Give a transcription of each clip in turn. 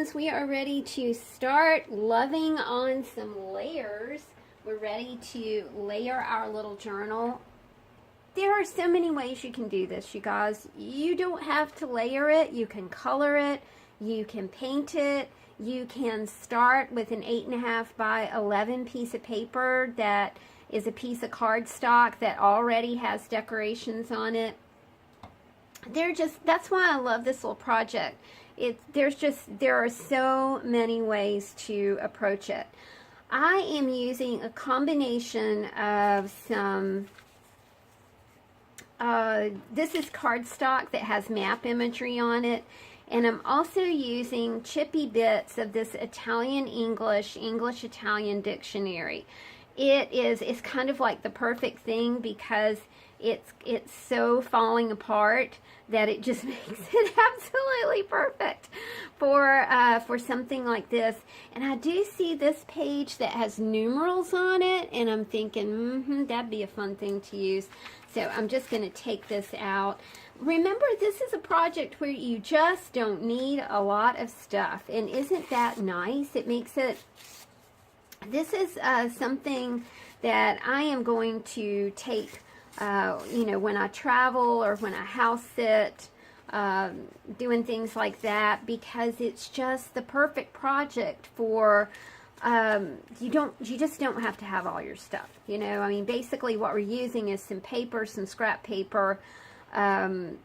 friends, we are ready to start loving on some layers. We're ready to layer our little journal. There are so many ways you can do this, you guys. You don't have to layer it. You can color it. You can paint it. You can start with an 8.5 by 11 piece of paper that is a piece of cardstock that already has decorations on it. That's why I love this little project. There are so many ways to approach it. I am using a combination of some, this is cardstock that has map imagery on it, and I'm also using chippy bits of this English-Italian dictionary. It's kind of like the perfect thing because it's so falling apart that it just makes it absolutely perfect for something like this. And I do see this page that has numerals on it, and I'm thinking, that'd be a fun thing to use. So I'm just going to take this out. Remember, this is a project where you just don't need a lot of stuff, and isn't that nice? It makes it. This is something that I am going to take, when I travel or when I house sit, doing things like that, because it's just the perfect project for, you just don't have to have all your stuff, I mean, basically what we're using is some paper, some scrap paper, some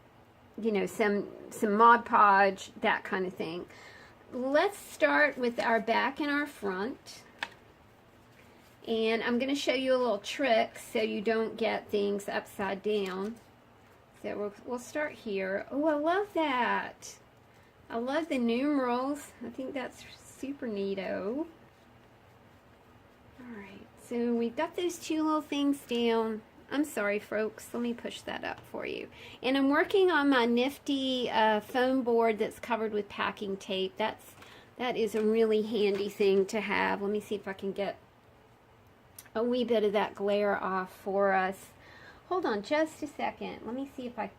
Mod Podge, that kind of thing. Let's start with our back and our front. And I'm going to show you a little trick so you don't get things upside down. So we'll start here. Oh, I love that. I love the numerals. I think that's super neato. Alright, so we've got those two little things down. I'm sorry, folks. Let me push that up for you. And I'm working on my nifty foam board that's covered with packing tape. That is a really handy thing to have. Let me see if I can get a wee bit of that glare off for us. Hold on just a second. Let me see if I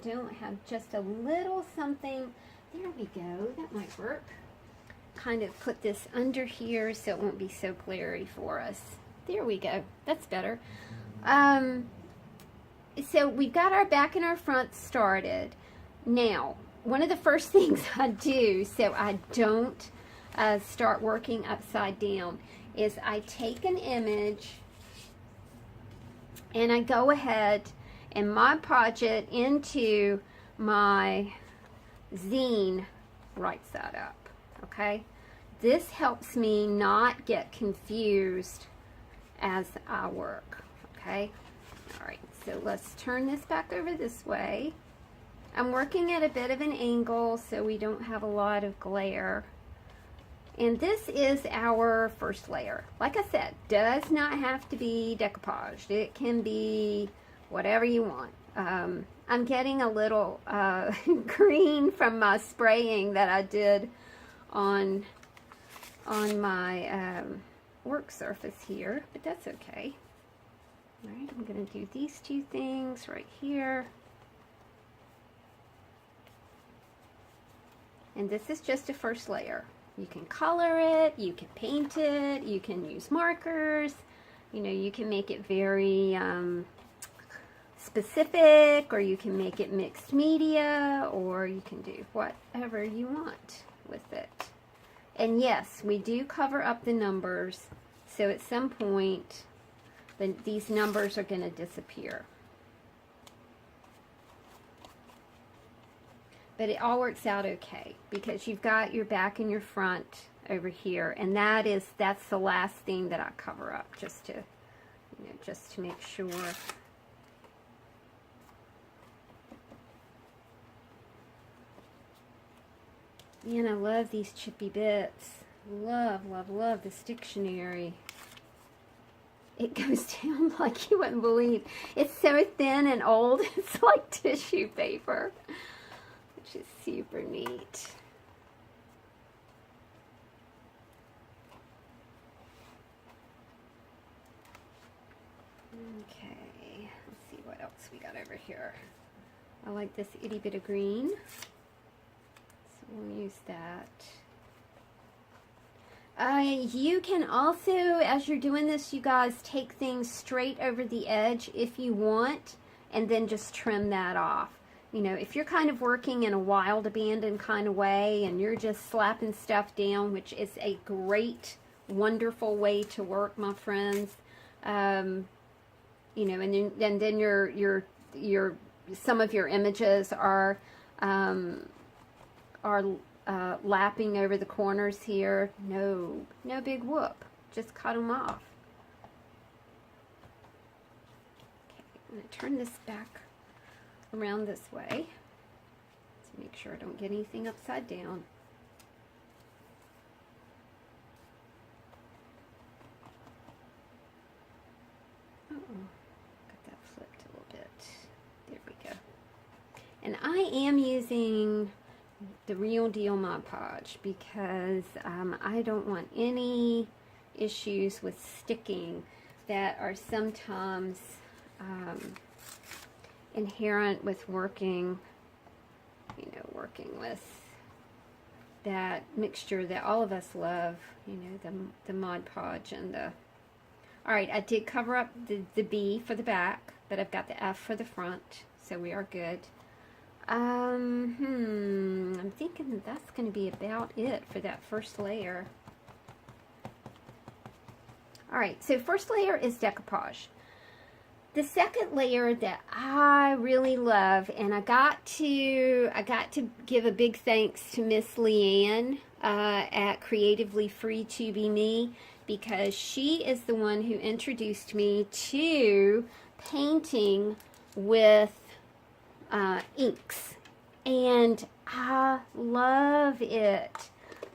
don't have just a little something. There we go. That might work. Kind of put this under here so it won't be so glary for us. There we go. That's better. So we've got our back and our front started. Now, one of the first things I do so I don't start working upside down is I take an image and I go ahead and Mod Podge it into my zine right side up, okay? This helps me not get confused as I work, okay? All right, so let's turn this back over this way. I'm working at a bit of an angle so we don't have a lot of glare. And this is our first layer. Like I said, does not have to be decoupaged. It can be whatever you want. I'm getting a little green from my spraying that I did on my work surface here, but that's okay. All right, I'm going to do these two things right here. And this is just a first layer. You can color it, you can paint it, you can use markers, you can make it very specific, or you can make it mixed media, or you can do whatever you want with it. And yes, we do cover up the numbers, so at some point these numbers are going to disappear. But it all works out okay because you've got your back and your front over here, and that's the last thing that I cover up just to make sure. Man, I love these chippy bits. Love, love, love this dictionary. It goes down like you wouldn't believe. It's so thin and old. It's like tissue paper, which is super neat. Okay, let's see what else we got over here. I like this itty bit of green, so we'll use that. You can also, as you're doing this, you guys, take things straight over the edge if you want, and then just trim that off. You know, if you're kind of working in a wild abandon kind of way and you're just slapping stuff down, which is a great, wonderful way to work, my friends. You know, and then your some of your images are lapping over the corners here. No big whoop. Just cut them off. Okay, I'm going to turn this back around this way to make sure I don't get anything upside down. Got that flipped a little bit. There we go. And I am using the Real Deal Mod Podge because I don't want any issues with sticking that are sometimes inherent with working with that mixture that all of us love, you know, the Mod Podge and the... Alright, I did cover up the B for the back, but I've got the F for the front, so we are good. I'm thinking that's going to be about it for that first layer. Alright, so first layer is Decopage. The second layer that I really love, and I got to give a big thanks to Miss Leanne at Creatively Free to Be Me, because she is the one who introduced me to painting with inks, and I love it.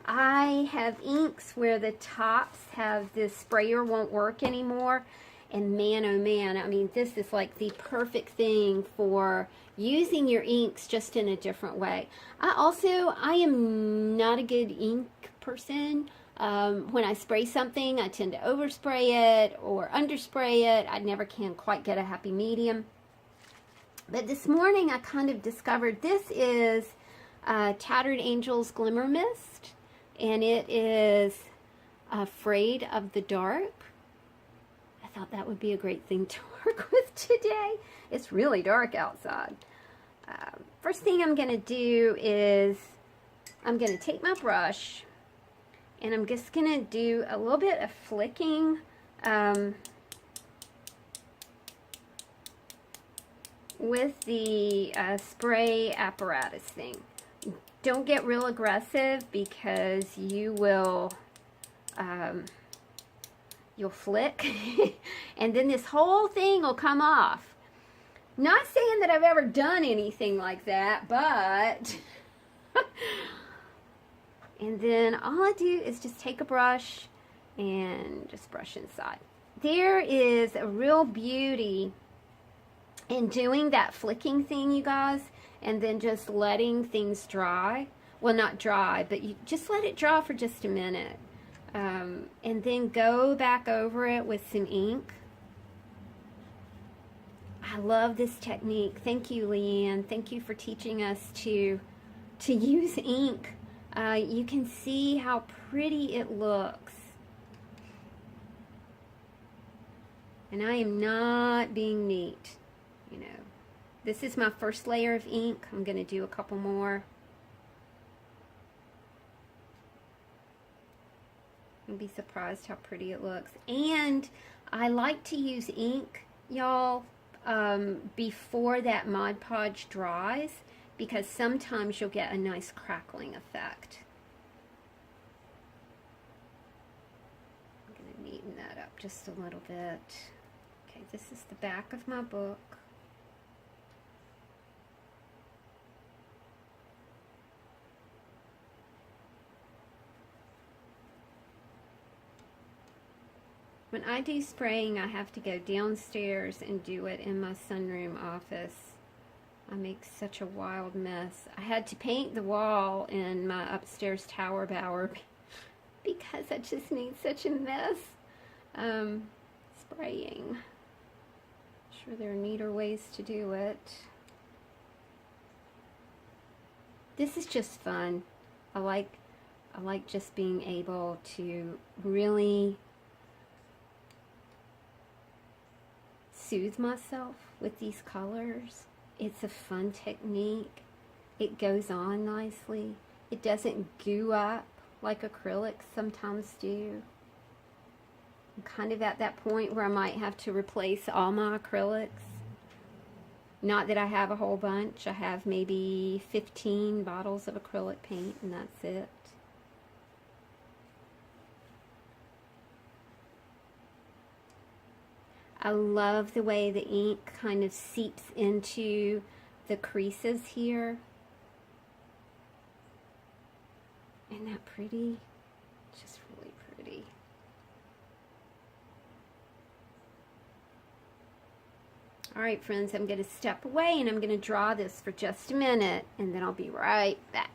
I have inks where the tops have this sprayer won't work anymore, and man, oh man, I mean, this is like the perfect thing for using your inks just in a different way. I am not a good ink person. When I spray something, I tend to overspray it or underspray it. I never can quite get a happy medium. But this morning I kind of discovered this is Tattered Angels Glimmer Mist, and it is Afraid of the Dark. I thought that would be a great thing to work with today. It's really dark outside. First thing I'm going to do is I'm going to take my brush and I'm just going to do a little bit of flicking with the spray apparatus thing. Don't get real aggressive because you will you'll flick and then this whole thing will come off. Not saying that I've ever done anything like that, but and then all I do is just take a brush and just brush inside. There is a real beauty in doing that flicking thing, you guys, and then just letting things dry. Well, not dry, but you just let it dry for just a minute. And then go back over it with some ink. I love this technique. Thank you, Leanne. Thank you for teaching us to use ink. You can see how pretty it looks. And I am not being neat, you know. This is my first layer of ink. I'm going to do a couple more. You'll be surprised how pretty it looks. And I like to use ink, y'all, before that Mod Podge dries, because sometimes you'll get a nice crackling effect. I'm going to neaten that up just a little bit. Okay, this is the back of my book. When I do spraying, I have to go downstairs and do it in my sunroom office. I make such a wild mess. I had to paint the wall in my upstairs tower bower because I just made such a mess. Spraying. I'm sure there are neater ways to do it. This is just fun. I like I like just being able to really soothe myself with these colors. It's a fun technique. It goes on nicely. It doesn't goo up like acrylics sometimes do. I'm kind of at that point where I might have to replace all my acrylics. Not that I have a whole bunch. I have maybe 15 bottles of acrylic paint, and that's it. I love the way the ink kind of seeps into the creases here. Isn't that pretty? Just really pretty. Alright friends, I'm going to step away and I'm going to draw this for just a minute and then I'll be right back.